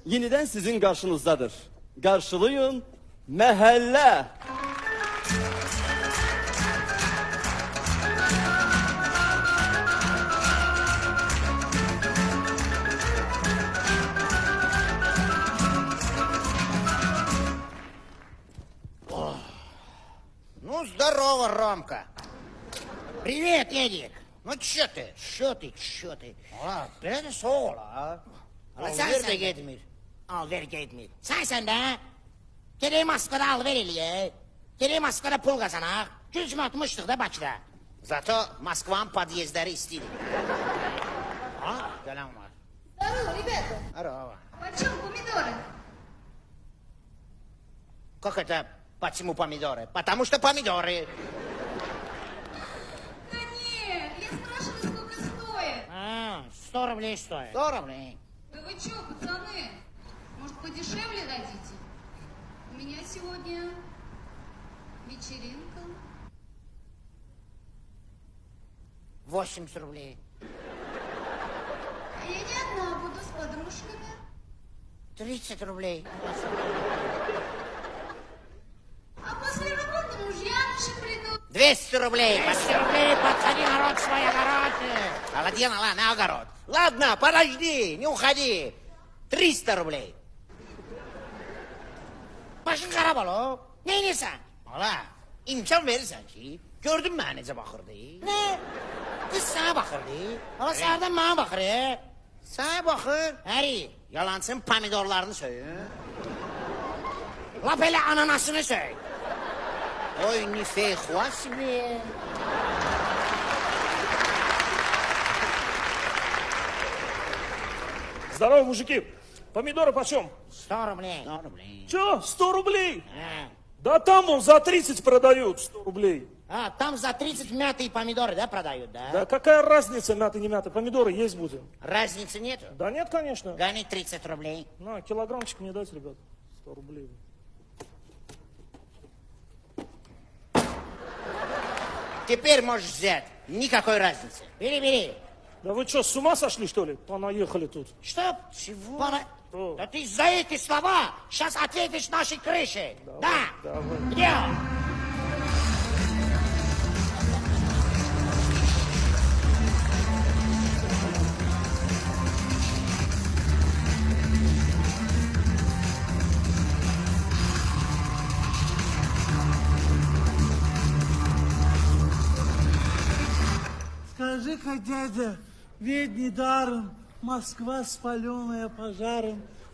yeniden sizin karşınızdadır. Karşılayın, Mahalle. Ну, здорово, Ромка. Привет, Эдик. Ну, чё ты? Чё ты? Ulan, biraz soğuk ola. Al ver de gitmir. Al ver gitmir. Sen de. Gerek maskada al ver eliye. Gerek maskada pul kazanak. Gücüm atmıştık da Bakıda. Zato Moskva'nın подъездleri istedik. Ha? Gelen var. Здорово, ребята. Здорово. Почем помидоры? Как это? Почему помидоры? Потому что помидоры. Да нет, я спрашиваю, сколько стоит. 100 рублей стоит. 100 рублей. Да вы чё, пацаны? Может, подешевле дадите? У меня сегодня вечеринка. 80 рублей. А я не одна буду с подружками. 30 рублей. А после работы мужья наши придут. 200 рублей. 200 рублей, подходи, народ, свой огород. Молодец, на огород. Ладно, подожди, не уходи. 300 rubleyi. Başın qara balo. Ne edirsən? Ala, imkan verirsən ki, gördün mənə necə baxırdı. Nə? Qız sənə baxırdı. Ala, səhərdən mənə baxır. Sənə baxır. Həri, yalancın pomidorlarını söyün. Lap elə ananasını söy. Oy, не фейхуа себе. Здорово, мужики. Помидоры почем? 100 рублей. 100 рублей. Че, 100 рублей? Да там вон за 30 продают 100 рублей. А, там за 30 мятые помидоры, да, продают, да? Да какая разница, мятый, не мятый, помидоры есть будем. Разницы нету? Да нет, конечно. Гони 30 рублей. На, килограммчик мне дать, ребят. 100 рублей. Теперь можешь взять. Никакой разницы. Бери, бери. Да вы что, с ума сошли, что ли? Понаехали тут. Что? Чего? Что? Да ты за эти слова сейчас ответишь нашей крыше. Давай, Да. давай. Где? Скажи-ка, дядя, ведь недаром Москва, спаленная пожаром,